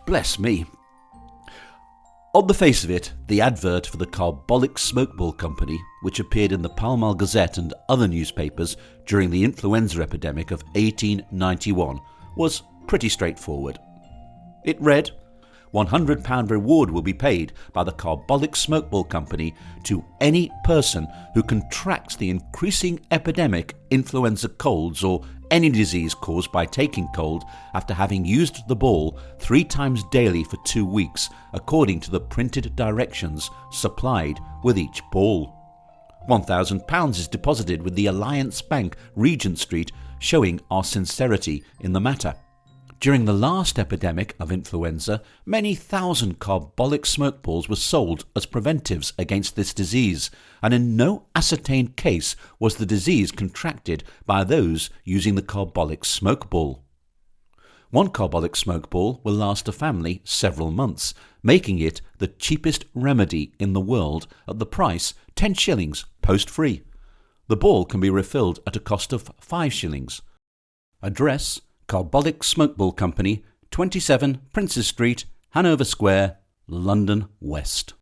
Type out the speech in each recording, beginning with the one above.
Bless me. On the face of it, the advert for the Carbolic Smoke Ball Company, which appeared in the Pall Mall Gazette and other newspapers during the influenza epidemic of 1891, was pretty straightforward. It read, £100 reward will be paid by the Carbolic Smoke Ball Company to any person who contracts the increasing epidemic influenza colds or any disease caused by taking cold after having used the ball 3 times daily for 2 weeks, according to the printed directions supplied with each ball. £1,000 is deposited with the Alliance Bank, Regent Street, showing our sincerity in the matter. During the last epidemic of influenza, many thousand carbolic smoke balls were sold as preventives against this disease, and in no ascertained case was the disease contracted by those using the carbolic smoke ball. One carbolic smoke ball will last a family several months, making it the cheapest remedy in the world at the price 10 shillings post-free. The ball can be refilled at a cost of 5 shillings. Address: Carbolic Smoke Ball Company, 27 Princes Street, Hanover Square, London West.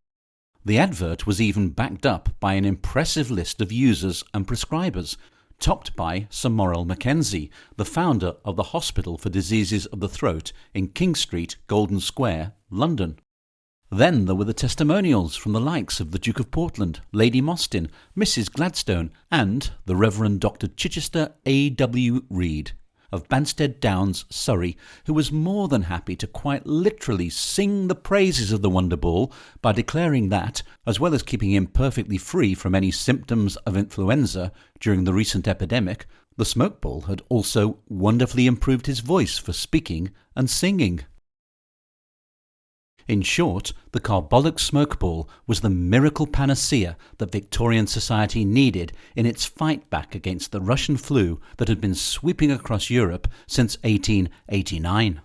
The advert was even backed up by an impressive list of users and prescribers, topped by Sir Morrell Mackenzie, the founder of the Hospital for Diseases of the Throat in King Street, Golden Square, London. Then there were the testimonials from the likes of the Duke of Portland, Lady Mostyn, Mrs. Gladstone, and the Reverend Dr. Chichester A.W. Reed of Banstead Downs, Surrey, who was more than happy to quite literally sing the praises of the Wonder Ball by declaring that, as well as keeping him perfectly free from any symptoms of influenza during the recent epidemic, the smoke ball had also wonderfully improved his voice for speaking and singing. In short, the Carbolic Smoke Ball was the miracle panacea that Victorian society needed in its fight back against the Russian flu that had been sweeping across Europe since 1889.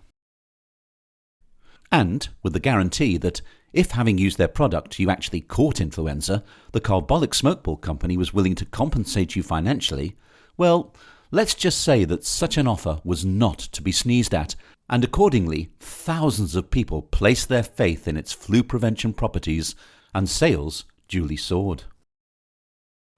And with the guarantee that if, having used their product, you actually caught influenza, the Carbolic Smoke Ball Company was willing to compensate you financially, well, let's just say that such an offer was not to be sneezed at, and accordingly thousands of people placed their faith in its flu prevention properties, and sales duly soared.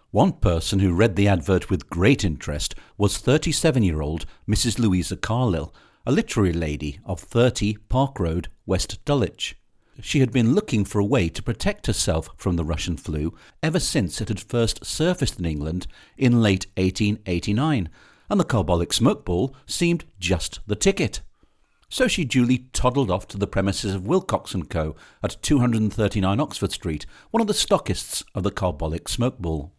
One person who read the advert with great interest was 37-year-old Mrs. Louisa Carlill, a literary lady of 30 Park Road, West Dulwich. She had been looking for a way to protect herself from the Russian flu ever since it had first surfaced in England in late 1889, and the Carbolic Smoke Ball seemed just the ticket. So she duly toddled off to the premises of Wilcox & Co. at 239 Oxford Street, one of the stockists of the Carbolic Smoke Ball.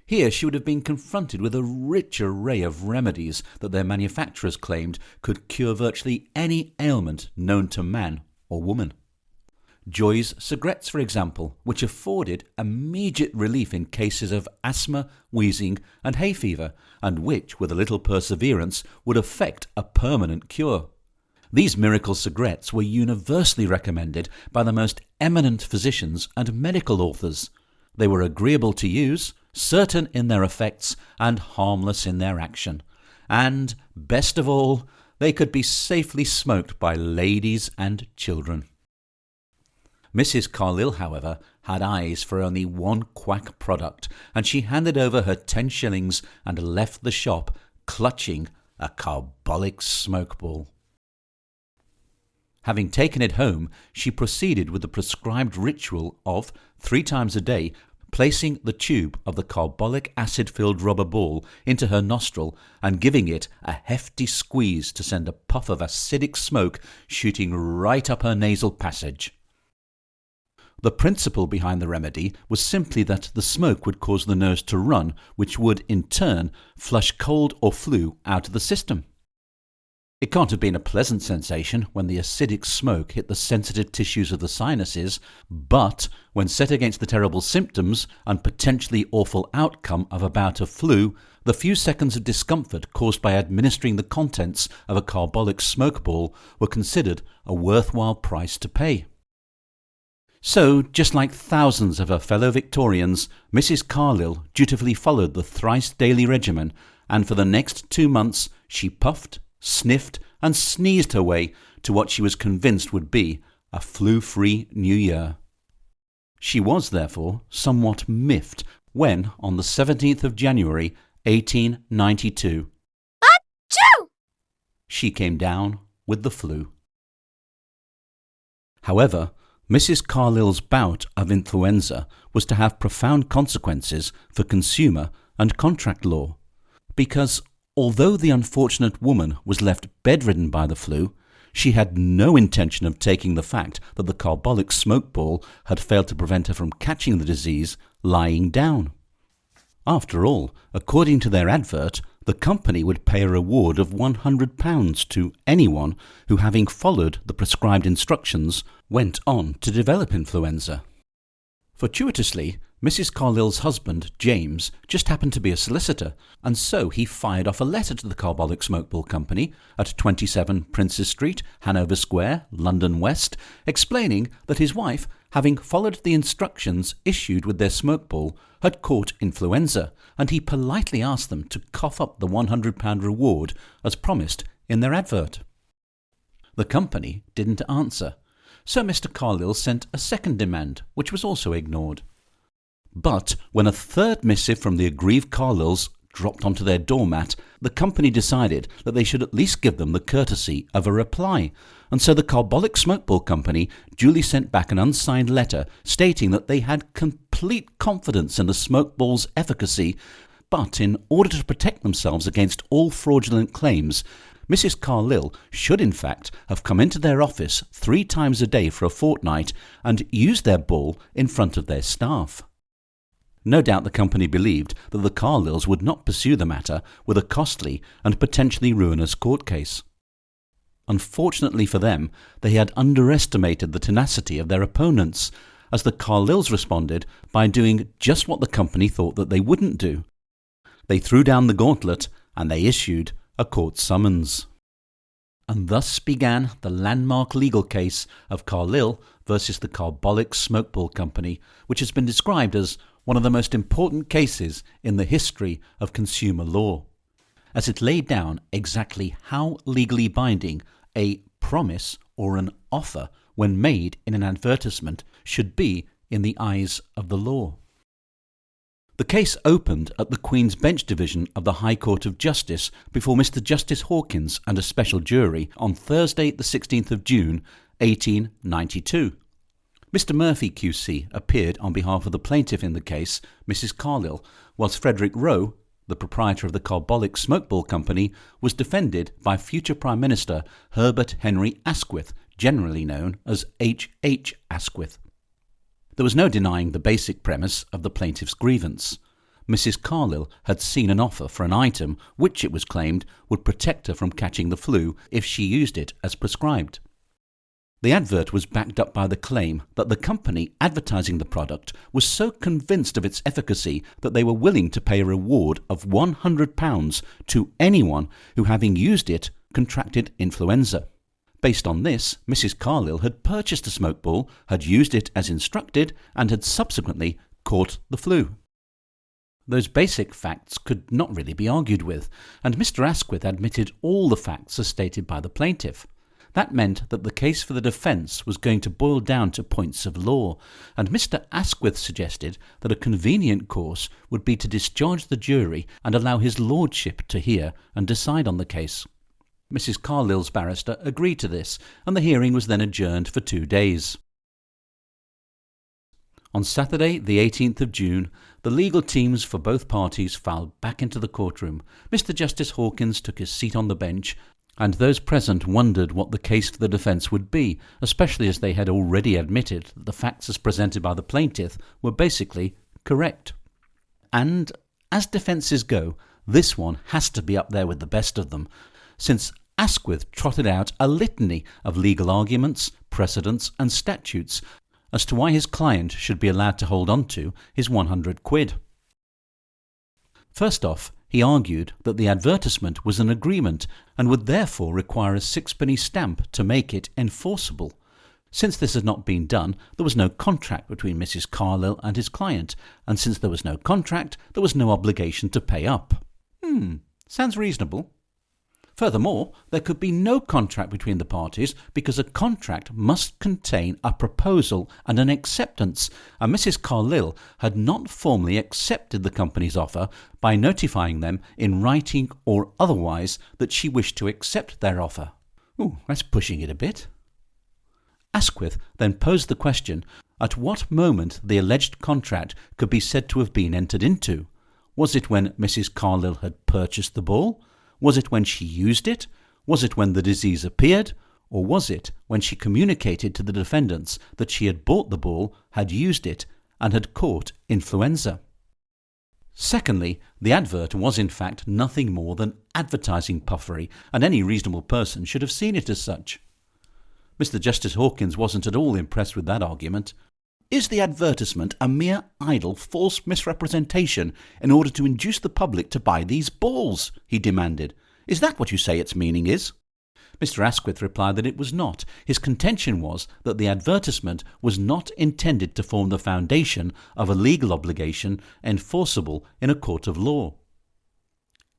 Here she would have been confronted with a rich array of remedies that their manufacturers claimed could cure virtually any ailment known to man or woman. Joy's cigarettes, for example, which afforded immediate relief in cases of asthma, wheezing and hay fever, and which, with a little perseverance, would effect a permanent cure. These miracle cigarettes were universally recommended by the most eminent physicians and medical authors. They were agreeable to use, certain in their effects, and harmless in their action. And, best of all, they could be safely smoked by ladies and children. Mrs. Carlill, however, had eyes for only one quack product, and she handed over her 10 shillings and left the shop, clutching a Carbolic Smoke Ball. Having taken it home, she proceeded with the prescribed ritual of, 3 times a day, placing the tube of the carbolic acid-filled rubber ball into her nostril and giving it a hefty squeeze to send a puff of acidic smoke shooting right up her nasal passage. The principle behind the remedy was simply that the smoke would cause the nose to run, which would, in turn, flush cold or flu out of the system. It can't have been a pleasant sensation when the acidic smoke hit the sensitive tissues of the sinuses, but when set against the terrible symptoms and potentially awful outcome of a bout of flu, the few seconds of discomfort caused by administering the contents of a carbolic smoke ball were considered a worthwhile price to pay. So, just like thousands of her fellow Victorians, Mrs. Carlill dutifully followed the thrice-daily regimen and for the next 2 months she puffed, sniffed and sneezed her way to what she was convinced would be a flu-free New Year. She was, therefore, somewhat miffed when, on the 17th of January 1892, Achoo! she came down with the flu. However, Mrs. Carlill's bout of influenza was to have profound consequences for consumer and contract law, because although the unfortunate woman was left bedridden by the flu, she had no intention of taking the fact that the carbolic smoke ball had failed to prevent her from catching the disease lying down. After all, according to their advert, the company would pay a reward of £100 to anyone who, having followed the prescribed instructions, went on to develop influenza. Fortuitously, Mrs. Carlill's husband, James, just happened to be a solicitor, and so he fired off a letter to the Carbolic Smoke Ball Company at 27 Princes Street, Hanover Square, London West, explaining that his wife, having followed the instructions issued with their smoke ball, had caught influenza, and he politely asked them to cough up the £100 reward as promised in their advert. The company didn't answer, so Mr. Carlill sent a second demand, which was also ignored. But when a third missive from the aggrieved Carlills dropped onto their doormat, the company decided that they should at least give them the courtesy of a reply, and so the Carbolic Smoke Ball Company duly sent back an unsigned letter stating that they had complete confidence in the smoke ball's efficacy, but in order to protect themselves against all fraudulent claims, Mrs. Carlill should in fact have come into their office 3 times a day for a fortnight and used their ball in front of their staff. No doubt the company believed that the Carlills would not pursue the matter with a costly and potentially ruinous court case. Unfortunately for them, they had underestimated the tenacity of their opponents, as the Carlills responded by doing just what the company thought that they wouldn't do. They threw down the gauntlet and they issued a court summons. And thus began the landmark legal case of Carlill versus the Carbolic Smoke Ball Company, which has been described as one of the most important cases in the history of consumer law, as it laid down exactly how legally binding a promise or an offer when made in an advertisement should be in the eyes of the law. The case opened at the Queen's Bench Division of the High Court of Justice before Mr. Justice Hawkins and a special jury on Thursday the 16th of June 1892. Mr. Murphy QC appeared on behalf of the plaintiff in the case, Mrs. Carlill, whilst Frederick Rowe, the proprietor of the Carbolic Smoke Ball Company, was defended by future Prime Minister Herbert Henry Asquith, generally known as H.H. Asquith. There was no denying the basic premise of the plaintiff's grievance. Mrs. Carlill had seen an offer for an item which, it was claimed, would protect her from catching the flu if she used it as prescribed. The advert was backed up by the claim that the company advertising the product was so convinced of its efficacy that they were willing to pay a reward of £100 to anyone who, having used it, contracted influenza. Based on this, Mrs. Carlill had purchased a smoke ball, had used it as instructed, and had subsequently caught the flu. Those basic facts could not really be argued with, and Mr. Asquith admitted all the facts as stated by the plaintiff. That meant that the case for the defence was going to boil down to points of law, and Mr. Asquith suggested that a convenient course would be to discharge the jury and allow his lordship to hear and decide on the case. Mrs. Carlill's barrister agreed to this, and the hearing was then adjourned for 2 days. On Saturday, the 18th of June, the legal teams for both parties filed back into the courtroom. Mr. Justice Hawkins took his seat on the bench, and those present wondered what the case for the defence would be, especially as they had already admitted that the facts as presented by the plaintiff were basically correct. And, as defences go, this one has to be up there with the best of them, since Asquith trotted out a litany of legal arguments, precedents and statutes as to why his client should be allowed to hold on to his £100. First off, he argued that the advertisement was an agreement and would therefore require a 6-penny stamp to make it enforceable. Since this had not been done, there was no contract between Mrs. Carlill and his client, and since there was no contract, there was no obligation to pay up. Sounds reasonable. Furthermore, there could be no contract between the parties because a contract must contain a proposal and an acceptance, and Mrs. Carlill had not formally accepted the company's offer by notifying them in writing or otherwise that she wished to accept their offer. Ooh, that's pushing it a bit. Asquith then posed the question at what moment the alleged contract could be said to have been entered into. Was it when Mrs. Carlill had purchased the ball? Was it when she used it? Was it when the disease appeared? Or was it when she communicated to the defendants that she had bought the ball, had used it, and had caught influenza? Secondly, the advert was in fact nothing more than advertising puffery, and any reasonable person should have seen it as such. Mr. Justice Hawkins wasn't at all impressed with that argument. Is the advertisement a mere idle false misrepresentation in order to induce the public to buy these balls? He demanded. Is that what you say its meaning is? Mr. Asquith replied that it was not. His contention was that the advertisement was not intended to form the foundation of a legal obligation enforceable in a court of law.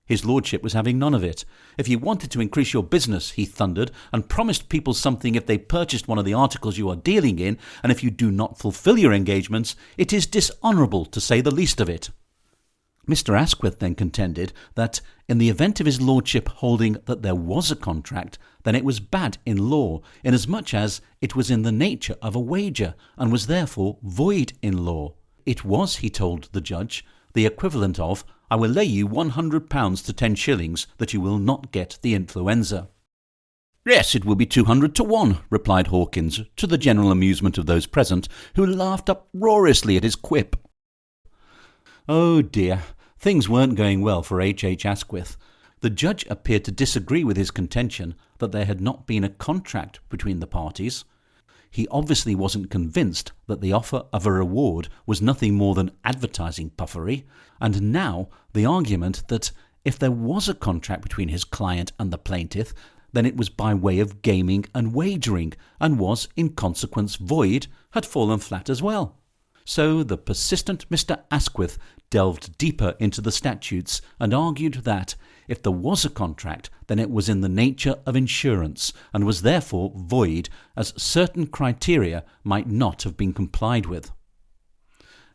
His lordship was having none of it. If you wanted to increase your business, he thundered, and promised people something if they purchased one of the articles you are dealing in, and if you do not fulfil your engagements, it is dishonourable, to say the least of it. Mr. Asquith then contended that, in the event of his lordship holding that there was a contract, then it was bad in law, inasmuch as it was in the nature of a wager, and was therefore void in law. It was, he told the judge, the equivalent of, I will lay you £100 to 10 shillings that you will not get the influenza. Yes, it will be 200 to 1, replied Hawkins, to the general amusement of those present, who laughed uproariously at his quip. Oh dear, things weren't going well for H. Asquith. The judge appeared to disagree with his contention that there had not been a contract between the parties. He obviously wasn't convinced that the offer of a reward was nothing more than advertising puffery, and now the argument that if there was a contract between his client and the plaintiff, then it was by way of gaming and wagering, and was in consequence void, had fallen flat as well. So the persistent Mr. Asquith delved deeper into the statutes and argued that, if there was a contract, then it was in the nature of insurance, and was therefore void, as certain criteria might not have been complied with.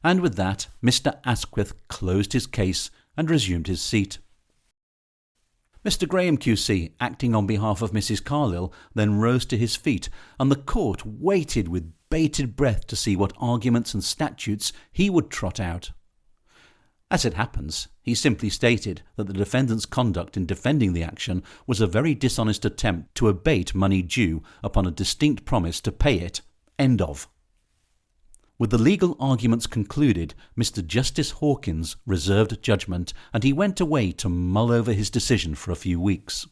And with that, Mr. Asquith closed his case and resumed his seat. Mr. Graham QC, acting on behalf of Mrs. Carlill, then rose to his feet, and the court waited with bated breath to see what arguments and statutes he would trot out. As it happens, he simply stated that the defendant's conduct in defending the action was a very dishonest attempt to abate money due upon a distinct promise to pay it. End of. With the legal arguments concluded, Mr. Justice Hawkins reserved judgment, and he went away to mull over his decision for a few weeks.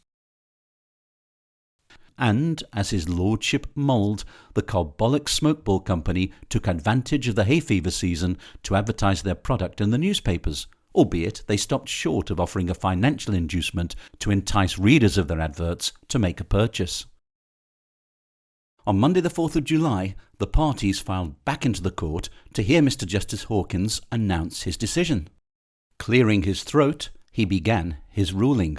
And, as his lordship mulled, the Carbolic Smoke Ball Company took advantage of the hay fever season to advertise their product in the newspapers, albeit they stopped short of offering a financial inducement to entice readers of their adverts to make a purchase. On Monday the 4th of July, the parties filed back into the court to hear Mr. Justice Hawkins announce his decision. Clearing his throat, he began his ruling.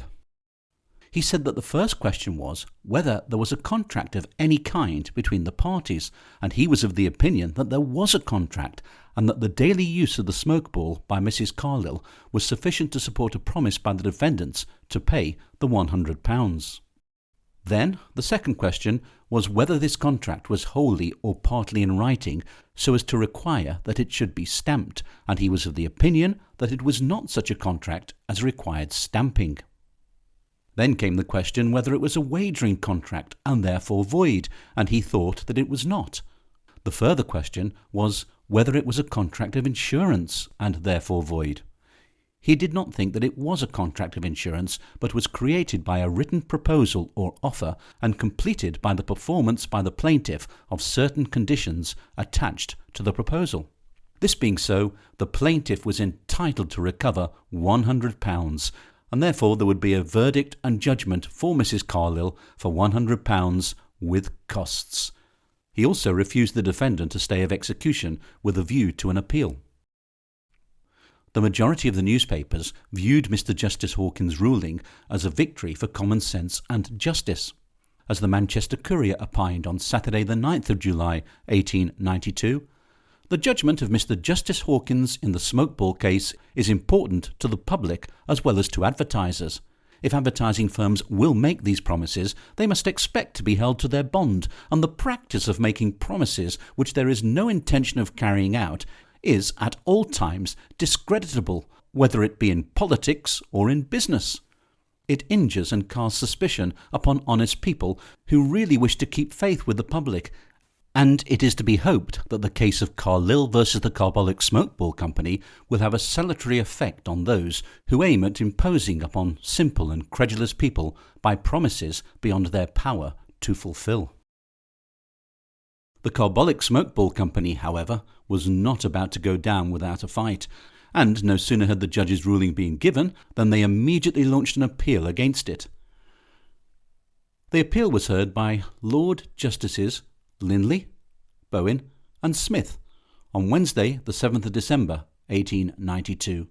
He said that the first question was whether there was a contract of any kind between the parties, and he was of the opinion that there was a contract, and that the daily use of the smoke ball by Mrs. Carlill was sufficient to support a promise by the defendants to pay the £100. Then, the second question was whether this contract was wholly or partly in writing, so as to require that it should be stamped, and he was of the opinion that it was not such a contract as required stamping. Then came the question whether it was a wagering contract and therefore void, and he thought that it was not. The further question was whether it was a contract of insurance and therefore void. He did not think that it was a contract of insurance, but was created by a written proposal or offer and completed by the performance by the plaintiff of certain conditions attached to the proposal. This being so, the plaintiff was entitled to recover £100, and therefore there would be a verdict and judgment for Mrs. Carlill for £100 with costs. He also refused the defendant a stay of execution with a view to an appeal. The majority of the newspapers viewed Mr. Justice Hawkins' ruling as a victory for common sense and justice. As the Manchester Courier opined on Saturday the 9th of July 1892, the judgment of Mr. Justice Hawkins in the smoke ball case is important to the public as well as to advertisers. If advertising firms will make these promises, they must expect to be held to their bond, and the practice of making promises which there is no intention of carrying out is at all times discreditable, whether it be in politics or in business. It injures and casts suspicion upon honest people who really wish to keep faith with the public, and it is to be hoped that the case of Carlill versus the Carbolic Smoke Ball Company will have a salutary effect on those who aim at imposing upon simple and credulous people by promises beyond their power to fulfill. The Carbolic Smoke Ball Company, however, was not about to go down without a fight, and no sooner had the judge's ruling been given than they immediately launched an appeal against it. The appeal was heard by Lord Justices Linley, Bowen and Smith on Wednesday the 7th of December 1892.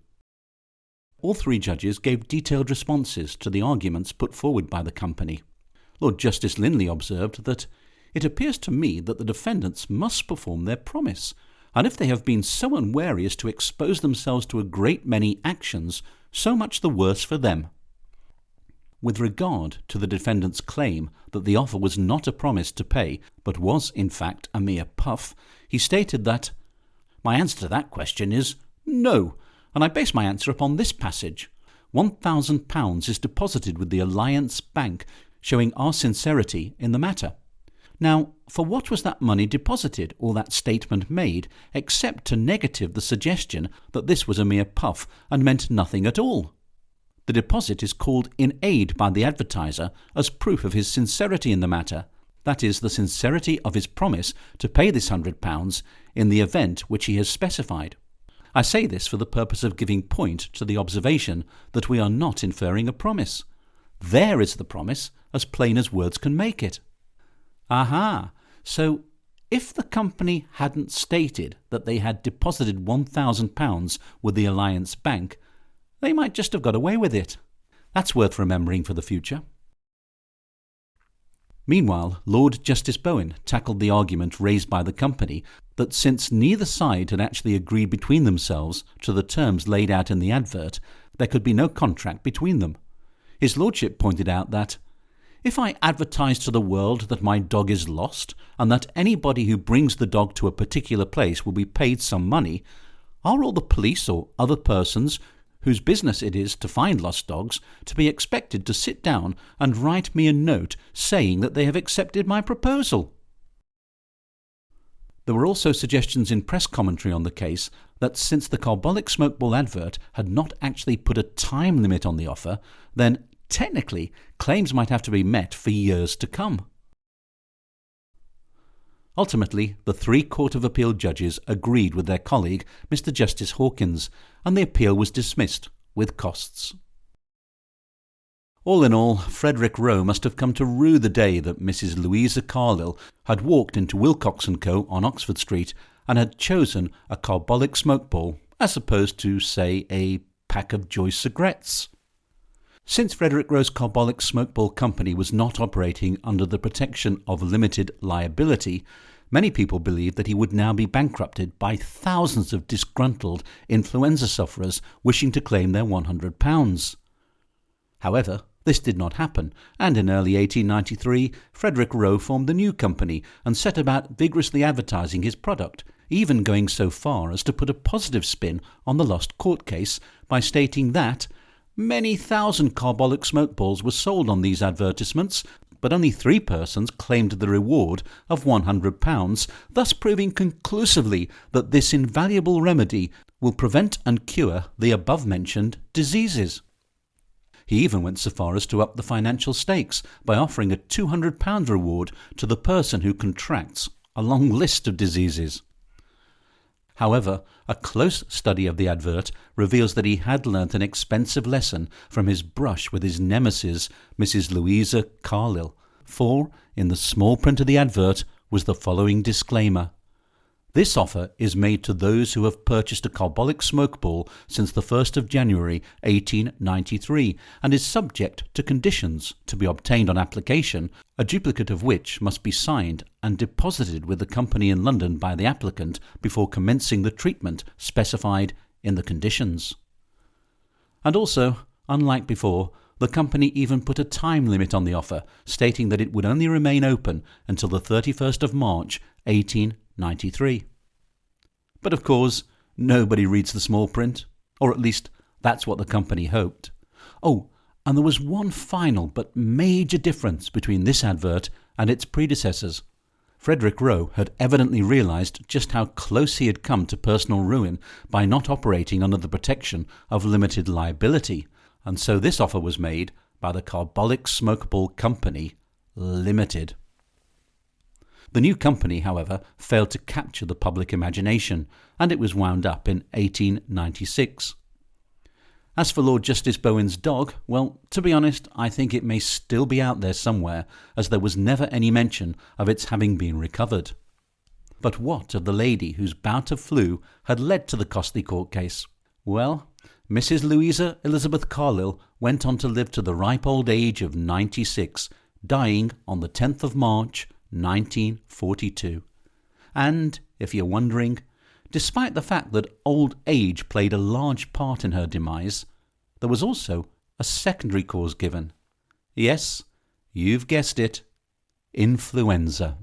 All three judges gave detailed responses to the arguments put forward by the company. Lord Justice Linley observed that it appears to me that the defendants must perform their promise, and if they have been so unwary as to expose themselves to a great many actions, so much the worse for them. With regard to the defendant's claim that the offer was not a promise to pay, but was in fact a mere puff, he stated that, "My answer to that question is no, and I base my answer upon this passage. £1,000 is deposited with the Alliance Bank, showing our sincerity in the matter. Now, for what was that money deposited or that statement made, except to negative the suggestion that this was a mere puff and meant nothing at all? The deposit is called in aid by the advertiser as proof of his sincerity in the matter, that is, the sincerity of his promise to pay this £100 in the event which he has specified. I say this for the purpose of giving point to the observation that we are not inferring a promise. There is the promise, as plain as words can make it." Aha! So, if the company hadn't stated that they had deposited £1,000 with the Alliance Bank, they might just have got away with it. That's worth remembering for the future. Meanwhile, Lord Justice Bowen tackled the argument raised by the company that since neither side had actually agreed between themselves to the terms laid out in the advert, there could be no contract between them. His lordship pointed out that, "If I advertise to the world that my dog is lost, and that anybody who brings the dog to a particular place will be paid some money, are all the police or other persons whose business it is to find lost dogs to be expected to sit down and write me a note saying that they have accepted my proposal?" There were also suggestions in press commentary on the case that since the Carbolic Smoke Ball advert had not actually put a time limit on the offer, then technically claims might have to be met for years to come. Ultimately, the three Court of Appeal judges agreed with their colleague, Mr. Justice Hawkins, and the appeal was dismissed with costs. All in all, Frederick Roe must have come to rue the day that Mrs. Louisa Carlill had walked into Wilcox & Co. on Oxford Street and had chosen a Carbolic Smoke Ball as opposed to, say, a pack of Joyce cigarettes. Since Frederick Roe's Carbolic Smoke Ball Company was not operating under the protection of limited liability, many people believed that he would now be bankrupted by thousands of disgruntled influenza sufferers wishing to claim their £100. However, this did not happen, and in early 1893 Frederick Roe formed the new company and set about vigorously advertising his product, even going so far as to put a positive spin on the lost court case by stating that many thousand carbolic smoke balls were sold on these advertisements, but only 3 persons claimed the reward of £100, thus proving conclusively that this invaluable remedy will prevent and cure the above-mentioned diseases. He even went so far as to up the financial stakes by offering a £200 reward to the person who contracts a long list of diseases. However, a close study of the advert reveals that he had learnt an expensive lesson from his brush with his nemesis, Mrs. Louisa Carlill, for in the small print of the advert was the following disclaimer: This offer is made to those who have purchased a Carbolic Smoke Ball since the 1st of January 1893 and is subject to conditions to be obtained on application, a duplicate of which must be signed and deposited with the company in London by the applicant before commencing the treatment specified in the conditions. And also, unlike before, the company even put a time limit on the offer, stating that it would only remain open until the 31st of March 1893. But of course, nobody reads the small print, or at least that's what the company hoped. Oh, and there was one final but major difference between this advert and its predecessors. Frederick Roe had evidently realised just how close he had come to personal ruin by not operating under the protection of limited liability, and so this offer was made by the Carbolic Smoke Ball Company, Limited. The new company, however, failed to capture the public imagination, and it was wound up in 1896. As for Lord Justice Bowen's dog, well, to be honest, I think it may still be out there somewhere, as there was never any mention of its having been recovered. But what of the lady whose bout of flu had led to the costly court case? Well, Mrs. Louisa Elizabeth Carlill went on to live to the ripe old age of 96, dying on the 10th of March 1942. And, if you're wondering, despite the fact that old age played a large part in her demise, there was also a secondary cause given. Yes, you've guessed it, influenza.